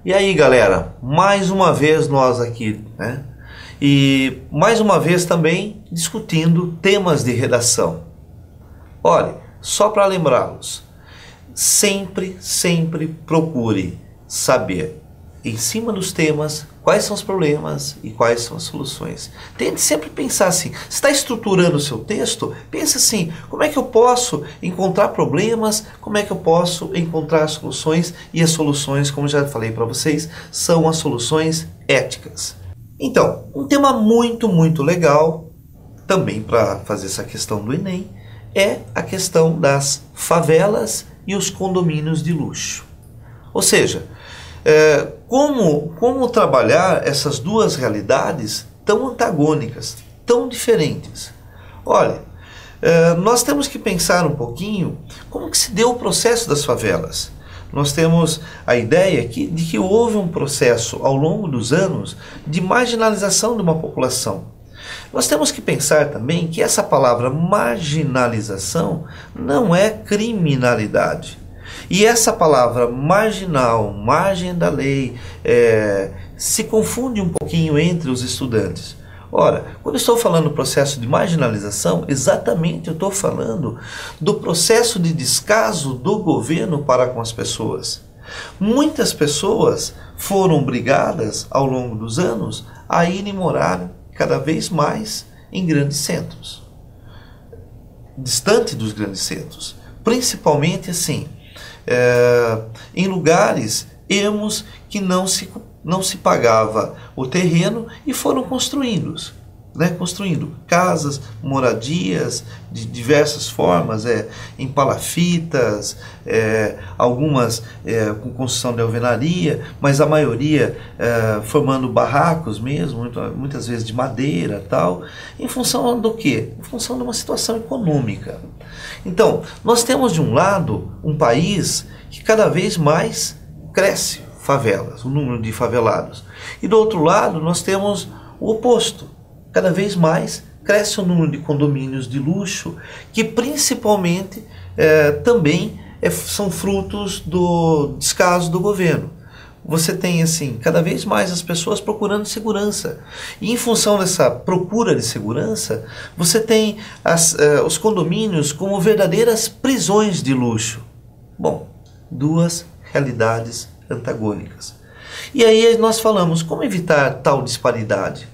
E aí, galera, mais uma vez nós aqui, né? E mais uma vez também discutindo temas de redação. Olha, só para lembrá-los, sempre procure saber, em cima dos temas, quais são os problemas e quais são as soluções. Tente sempre pensar assim, está estruturando o seu texto? Pensa assim, como é que eu posso encontrar problemas, como é que eu posso encontrar soluções, e as soluções, como já falei para vocês, são as soluções éticas. Então, um tema muito legal, também para fazer essa questão do Enem, é a questão das favelas e os condomínios de luxo. Ou seja, como trabalhar essas duas realidades tão antagônicas, tão diferentes? Olha, nós temos que pensar um pouquinho como que se deu o processo das favelas. Nós temos a ideia de que houve um processo ao longo dos anos de marginalização de uma população. Nós temos que pensar também que essa palavra marginalização não é criminalidade. E essa palavra marginal, margem da lei, se confunde um pouquinho entre os estudantes. Ora, quando eu estou falando do processo de marginalização, exatamente eu estou falando do processo de descaso do governo para com as pessoas. Muitas pessoas foram obrigadas ao longo dos anos a irem morar cada vez mais em grandes centros, distante dos grandes centros, principalmente assim, em lugares ermos que não se pagava o terreno e foram construindo casas, moradias de diversas formas, em palafitas, algumas com construção de alvenaria, mas a maioria formando barracos mesmo, muitas vezes de madeira, tal, em função do quê? Em função de uma situação econômica. Então, nós temos de um lado um país que cada vez mais cresce favelas, o número de favelados, e do outro lado nós temos o oposto. Cada vez mais cresce o número de condomínios de luxo, que principalmente também são frutos do descaso do governo. Você tem assim, cada vez mais as pessoas procurando segurança. E em função dessa procura de segurança, você tem os condomínios como verdadeiras prisões de luxo. Bom, duas realidades antagônicas. E aí nós falamos, como evitar tal disparidade?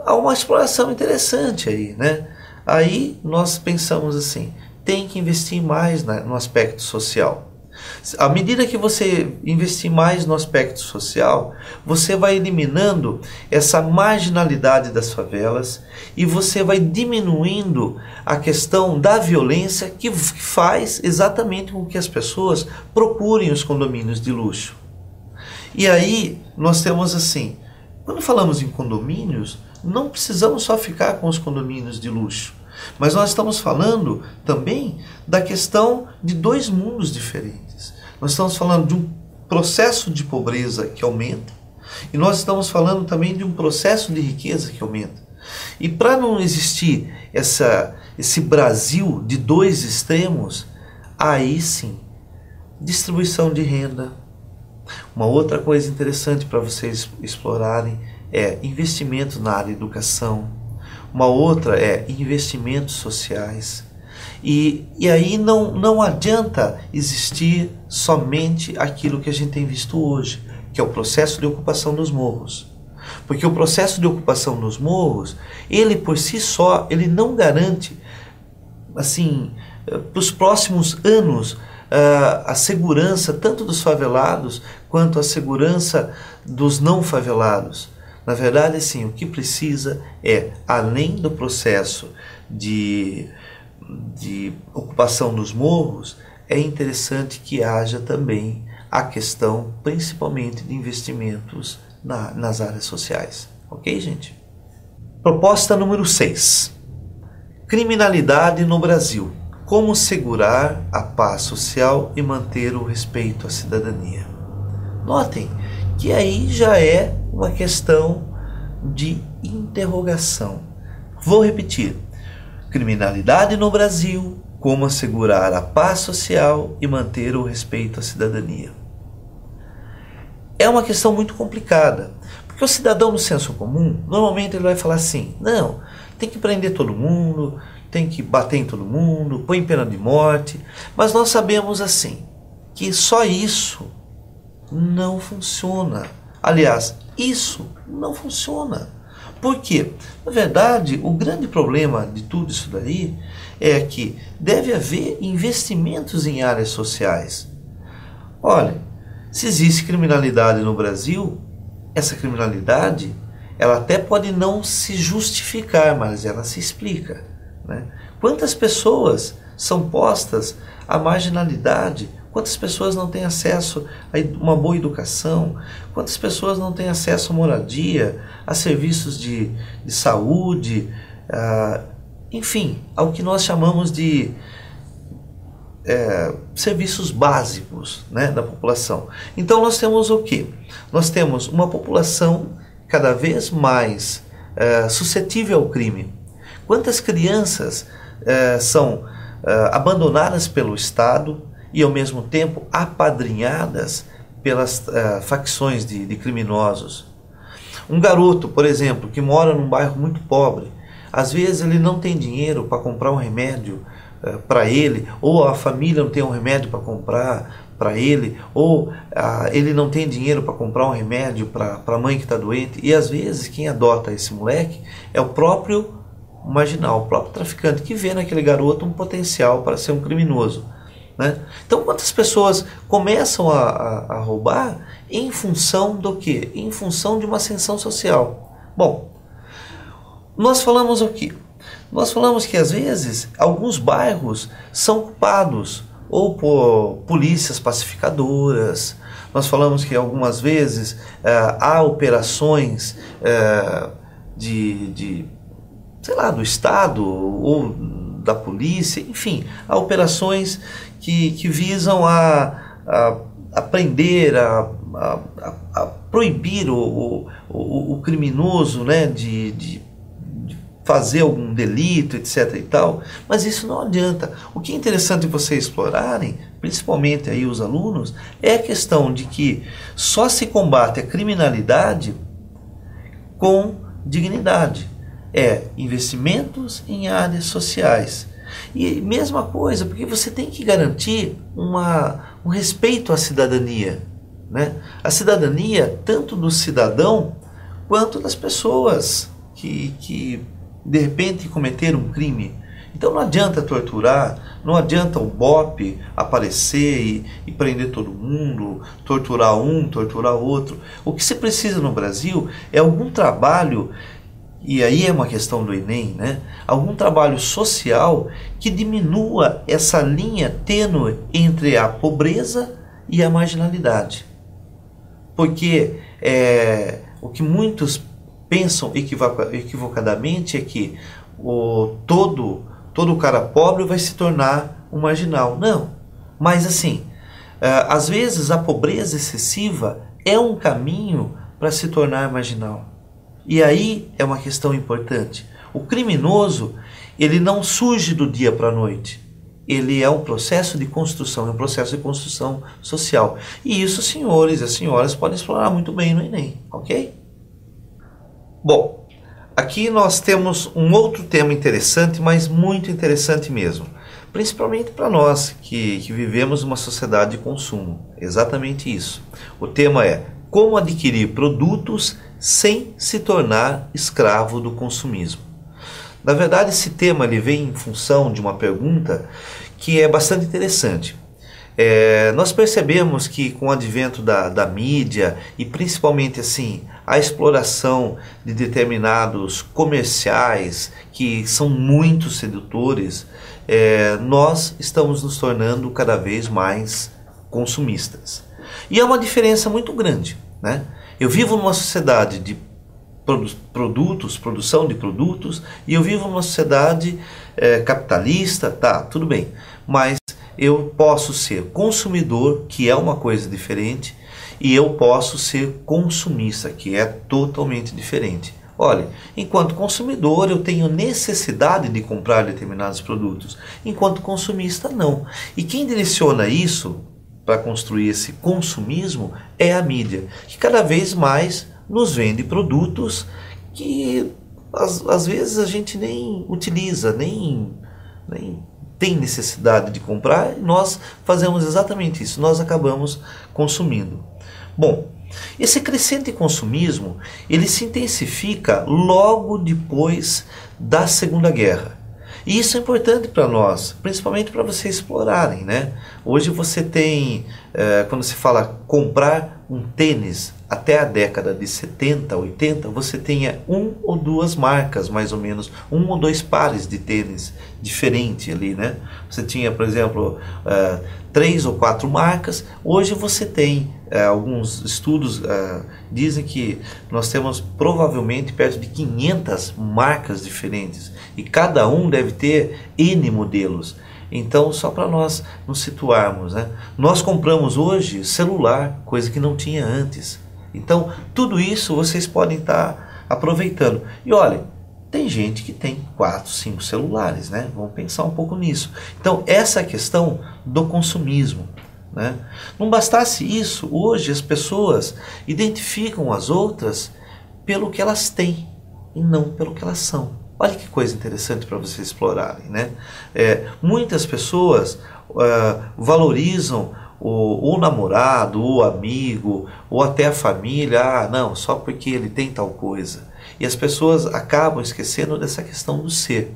Há uma exploração interessante aí, né? Aí nós pensamos assim, tem que investir mais no aspecto social. À medida que você investir mais no aspecto social, você vai eliminando essa marginalidade das favelas e você vai diminuindo a questão da violência que faz exatamente com que as pessoas procurem os condomínios de luxo. E aí nós temos assim, quando falamos em condomínios, não precisamos só ficar com os condomínios de luxo, mas nós estamos falando também da questão de dois mundos diferentes. Nós estamos falando de um processo de pobreza que aumenta e nós estamos falando também de um processo de riqueza que aumenta. E para não existir esse Brasil de dois extremos, aí sim, distribuição de renda. Uma outra coisa interessante para vocês explorarem é investimentos na área de educação. Uma outra é investimentos sociais. E aí não adianta existir somente aquilo que a gente tem visto hoje, que é o processo de ocupação dos morros. Porque o processo de ocupação dos morros, ele por si só, ele não garante, assim, para os próximos anos, a segurança tanto dos favelados quanto a segurança dos não favelados. Na verdade, assim, o que precisa é, além do processo de ocupação dos morros, é interessante que haja também a questão, principalmente, de investimentos nas áreas sociais. Ok, gente? Proposta número 6. Criminalidade no Brasil. Como segurar a paz social e manter o respeito à cidadania. Notem que aí já é uma questão de interrogação. Vou repetir. Criminalidade no Brasil, como assegurar a paz social e manter o respeito à cidadania. é uma questão muito complicada, porque o cidadão no senso comum, normalmente ele vai falar assim, não, tem que prender todo mundo, tem que bater em todo mundo, põe pena de morte, mas nós sabemos assim, que só isso não funciona. Aliás, isso não funciona. Por quê? Na verdade, o grande problema de tudo isso daí é que deve haver investimentos em áreas sociais. Olha, se existe criminalidade no Brasil, essa criminalidade, ela até pode não se justificar, mas ela se explica, né? Quantas pessoas são postas à marginalidade? Quantas pessoas não têm acesso a uma boa educação? Quantas pessoas não têm acesso a moradia, a serviços de saúde, enfim, ao que nós chamamos de serviços básicos, né, da população. Então nós temos o quê? Nós temos uma população cada vez mais suscetível ao crime. Quantas crianças são abandonadas pelo Estado e ao mesmo tempo apadrinhadas pelas facções de criminosos? Um garoto, por exemplo, que mora num bairro muito pobre, às vezes ele não tem dinheiro para comprar um remédio para ele, ou a família não tem um remédio para comprar para ele, ou ele não tem dinheiro para comprar um remédio para a mãe que está doente, e às vezes quem adota esse moleque é o próprio marginal, o próprio traficante, que vê naquele garoto um potencial para ser um criminoso, né? Então quantas pessoas começam a roubar em função do quê? Em função de uma ascensão social. Bom, nós falamos o quê? Nós falamos que às vezes alguns bairros são ocupados ou por polícias pacificadoras. Nós falamos que algumas vezes há operações sei lá, do Estado ou da polícia, enfim, há operações que visam a prender, a proibir o criminoso, né, de fazer algum delito, etc. e tal, mas isso não adianta. O que é interessante vocês explorarem, principalmente aí os alunos, é a questão de que só se combate a criminalidade com dignidade. Investimentos em áreas sociais. E mesma coisa, porque você tem que garantir um respeito à cidadania, né? A cidadania tanto do cidadão quanto das pessoas que de repente cometeram um crime. Então não adianta torturar, não adianta o BOP aparecer e prender todo mundo, torturar um, torturar outro. O que se precisa no Brasil é algum trabalho, e aí é uma questão do Enem, né? Algum trabalho social que diminua essa linha tênue entre a pobreza e a marginalidade. Porque o que muitos pensam equivocadamente é que todo cara pobre vai se tornar um marginal. Não, mas assim, às vezes a pobreza excessiva é um caminho para se tornar marginal. E aí é uma questão importante. O criminoso, ele não surge do dia para a noite. Ele é um processo de construção, é um processo de construção social. E isso, senhores e senhoras, podem explorar muito bem no Enem, ok? Bom, aqui nós temos um outro tema interessante, mas muito interessante mesmo. Principalmente para nós que vivemos uma sociedade de consumo. Exatamente isso. O tema é como adquirir produtos sem se tornar escravo do consumismo. Na verdade, esse tema ele vem em função de uma pergunta que é bastante interessante. Nós percebemos que com o advento da mídia e principalmente assim a exploração de determinados comerciais que são muito sedutores, nós estamos nos tornando cada vez mais consumistas. E é uma diferença muito grande, né? Eu vivo numa sociedade de produção de produtos, e eu vivo numa sociedade capitalista, tá, tudo bem, mas eu posso ser consumidor, que é uma coisa diferente, e eu posso ser consumista, que é totalmente diferente. Olha, enquanto consumidor eu tenho necessidade de comprar determinados produtos, enquanto consumista não. E quem direciona isso para construir esse consumismo é a mídia, que cada vez mais nos vende produtos que às vezes a gente nem utiliza, nem tem necessidade de comprar, e nós fazemos exatamente isso, nós acabamos consumindo. Bom, esse crescente consumismo, ele se intensifica logo depois da Segunda Guerra. E isso é importante para nós, principalmente para vocês explorarem, né? Hoje você tem, quando se fala comprar um tênis até a década de 70, 80, você tinha 1 ou 2 marcas, mais ou menos, 1 ou 2 pares de tênis diferentes ali, né? Você tinha, por exemplo, 3 ou 4 marcas. Hoje você tem, alguns estudos dizem que nós temos provavelmente perto de 500 marcas diferentes, e cada um deve ter N modelos. Então, só para nós nos situarmos, né? Nós compramos hoje celular, coisa que não tinha antes. Então, tudo isso vocês podem estar aproveitando. E olha, tem gente que tem 4, 5 celulares, né? Vamos pensar um pouco nisso. Então, essa é a questão do consumismo, né? Não bastasse isso, hoje as pessoas identificam as outras pelo que elas têm e não pelo que elas são. Olha que coisa interessante para vocês explorarem, né? Muitas pessoas valorizam o namorado, o amigo, ou até a família. Ah, não, só porque ele tem tal coisa. E as pessoas acabam esquecendo dessa questão do ser.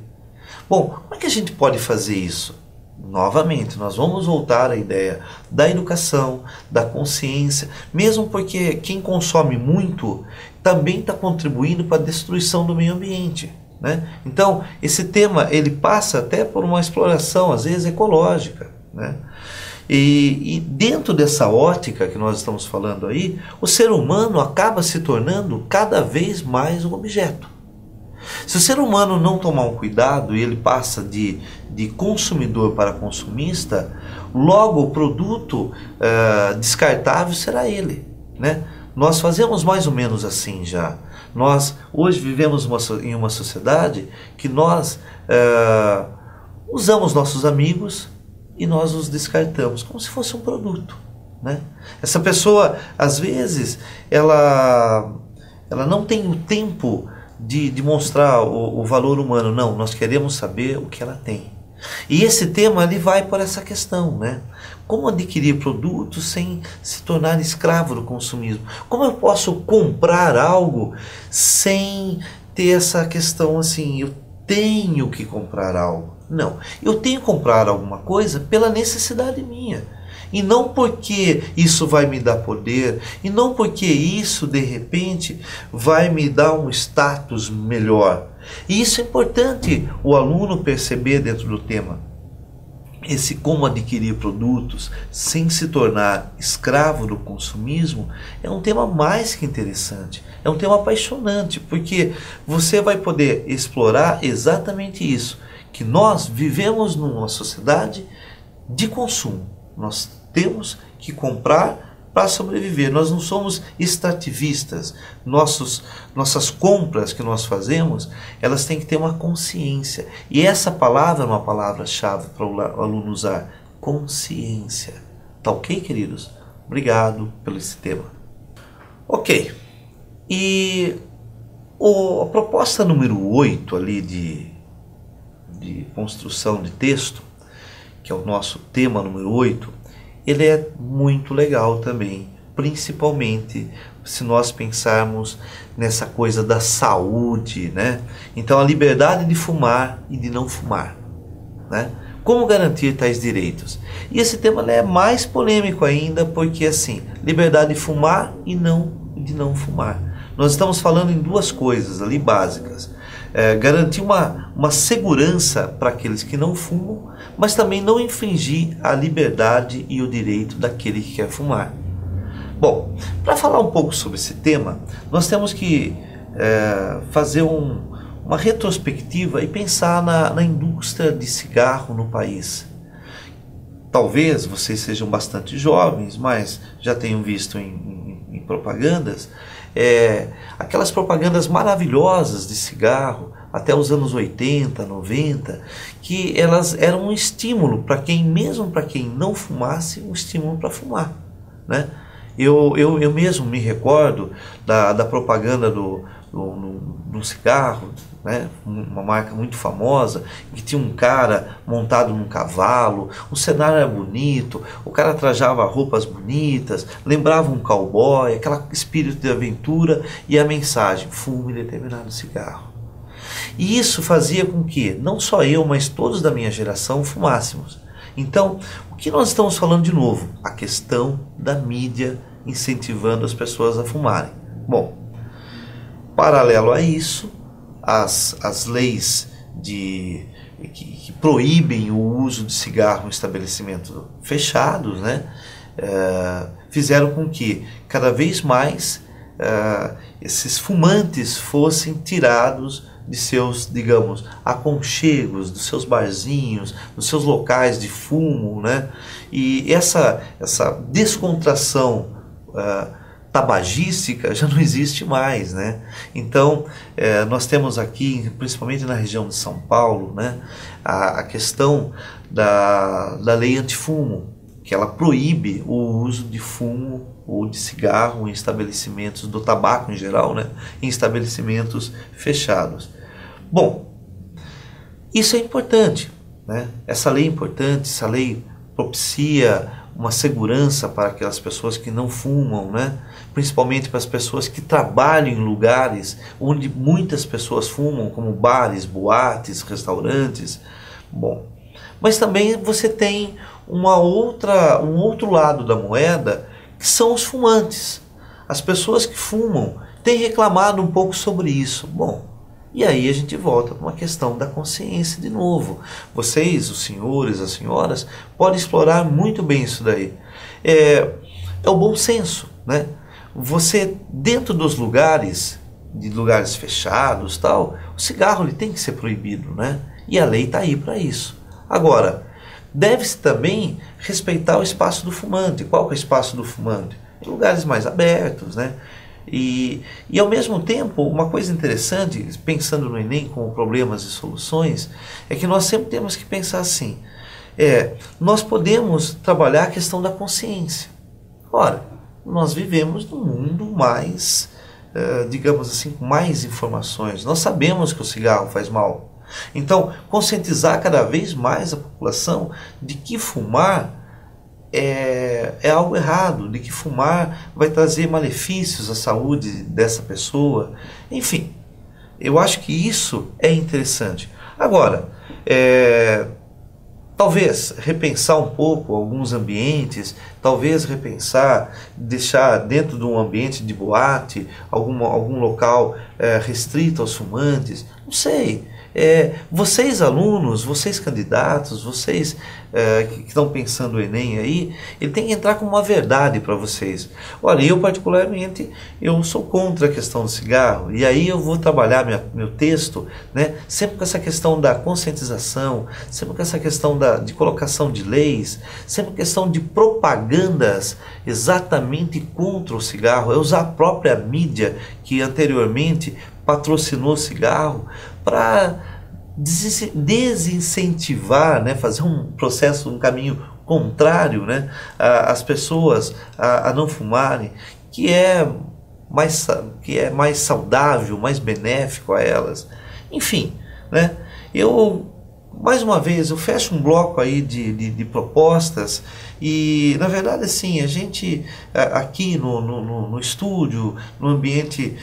Bom, como é que a gente pode fazer isso? Novamente, nós vamos voltar à ideia da educação, da consciência, mesmo porque quem consome muito também está contribuindo para a destruição do meio ambiente, né? Então, esse tema ele passa até por uma exploração, às vezes ecológica, né? E dentro dessa ótica que nós estamos falando aí, o ser humano acaba se tornando cada vez mais um objeto. Se o ser humano não tomar um cuidado e ele passa de consumidor para consumista, logo o produto descartável será ele, né? Nós fazemos mais ou menos assim já. Nós hoje vivemos em uma sociedade que nós usamos nossos amigos e nós os descartamos como se fosse um produto, né? Essa pessoa, às vezes, ela não tem o tempo de mostrar o valor humano. Não, nós queremos saber o que ela tem. E esse tema ele vai por essa questão, né? Como adquirir produtos sem se tornar escravo do consumismo? Como eu posso comprar algo sem ter essa questão assim, eu tenho que comprar algo? Não, eu tenho que comprar alguma coisa pela necessidade minha. E não porque isso vai me dar poder, e não porque isso de repente vai me dar um status melhor. E isso é importante o aluno perceber dentro do tema. Esse como adquirir produtos sem se tornar escravo do consumismo é um tema mais que interessante, é um tema apaixonante, porque você vai poder explorar exatamente isso, que nós vivemos numa sociedade de consumo. Nós temos que comprar para sobreviver. Nós não somos extrativistas. Nossas compras que nós fazemos, elas têm que ter uma consciência. E essa palavra é uma palavra-chave para o aluno usar. Consciência. Tá ok, queridos? Obrigado pelo esse tema. Ok. E a proposta número 8 ali de construção de texto, que é o nosso tema número 8, ele é muito legal também, principalmente se nós pensarmos nessa coisa da saúde, né? Então, a liberdade de fumar e de não fumar, né? Como garantir tais direitos? E esse tema é mais polêmico ainda, porque assim, liberdade de fumar e de não fumar. Nós estamos falando em duas coisas ali básicas. Garantir uma segurança para aqueles que não fumam, mas também não infringir a liberdade e o direito daquele que quer fumar. Bom, para falar um pouco sobre esse tema, nós temos que fazer uma retrospectiva e pensar na indústria de cigarro no país. Talvez vocês sejam bastante jovens, mas já tenham visto em em propagandas, aquelas propagandas maravilhosas de cigarro, até os anos 80, 90, que elas eram um estímulo para quem, mesmo para quem não fumasse, um estímulo para fumar, né? Eu mesmo me recordo da propaganda do cigarro, né? Uma marca muito famosa, que tinha um cara montado num cavalo, o cenário era bonito, o cara trajava roupas bonitas, lembrava um cowboy, aquele espírito de aventura, e a mensagem: fume determinado cigarro. E isso fazia com que não só eu, mas todos da minha geração fumássemos. Então, o que nós estamos falando de novo? A questão da mídia incentivando as pessoas a fumarem. Bom, paralelo a isso, as leis que proíbem o uso de cigarro em estabelecimentos fechados, né, fizeram com que cada vez mais esses fumantes fossem tirados de seus, digamos, aconchegos, dos seus barzinhos, dos seus locais de fumo, né? E essa descontração tabagística já não existe mais, né? Então, nós temos aqui, principalmente na região de São Paulo, né, a questão da lei antifumo, que ela proíbe o uso de fumo ou de cigarro em estabelecimentos, do tabaco em geral, né, em estabelecimentos fechados. Bom, isso é importante, né? Essa lei é importante, essa lei propicia uma segurança para aquelas pessoas que não fumam, né? Principalmente para as pessoas que trabalham em lugares onde muitas pessoas fumam, como bares, boates, restaurantes. Bom, mas também você tem um outro lado da moeda, que são os fumantes. As pessoas que fumam têm reclamado um pouco sobre isso. Bom, e aí a gente volta para uma questão da consciência de novo. Vocês, os senhores, as senhoras, podem explorar muito bem isso daí. É o bom senso, né? Você, dentro dos lugares, de lugares fechados, tal, o cigarro ele tem que ser proibido, né? E a lei está aí para isso. Agora, deve-se também respeitar o espaço do fumante. Qual que é o espaço do fumante? Em lugares mais abertos, né? E ao mesmo tempo, uma coisa interessante, pensando no Enem como problemas e soluções, é que nós sempre temos que pensar assim, nós podemos trabalhar a questão da consciência. Ora, nós vivemos num mundo mais, digamos assim, com mais informações. Nós sabemos que o cigarro faz mal. Então, conscientizar cada vez mais a população de que fumar é algo errado, de que fumar vai trazer malefícios à saúde dessa pessoa. Enfim, eu acho que isso é interessante. Agora, talvez repensar um pouco alguns ambientes, talvez repensar, deixar dentro de um ambiente de boate, algum local restrito aos fumantes, não sei. Vocês alunos, vocês candidatos, vocês que estão pensando no Enem aí, ele tem que entrar com uma verdade para vocês. Olha, eu particularmente, eu sou contra a questão do cigarro, e aí eu vou trabalhar meu texto, né, sempre com essa questão da conscientização, sempre com essa questão de colocação de leis, sempre com questão de propagandas exatamente contra o cigarro. É usar a própria mídia que anteriormente patrocinou o cigarro para desincentivar, né, fazer um processo, um caminho contrário, né, as pessoas a não fumarem, que é mais saudável, mais benéfico a elas. Enfim, né, mais uma vez, eu fecho um bloco aí de propostas e, na verdade, assim, a gente aqui no estúdio, no ambiente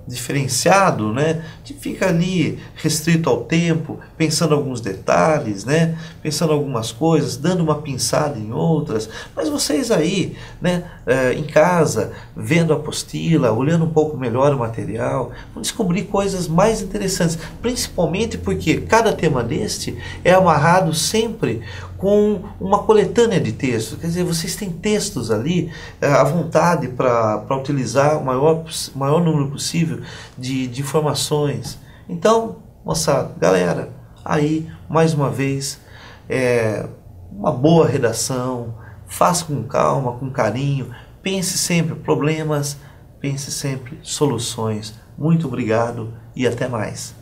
diferenciado, né, a gente fica ali restrito ao tempo, pensando alguns detalhes, né, pensando algumas coisas, dando uma pinçada em outras, mas vocês aí, né, em casa, vendo a apostila, olhando um pouco melhor o material, vão descobrir coisas mais interessantes, principalmente porque cada tema deste é amarrado sempre com uma coletânea de textos. Quer dizer, vocês têm textos ali à vontade para utilizar o maior número possível de informações. Então, moçada, galera, aí, mais uma vez, uma boa redação, faça com calma, com carinho, pense sempre problemas, pense sempre soluções. Muito obrigado e até mais.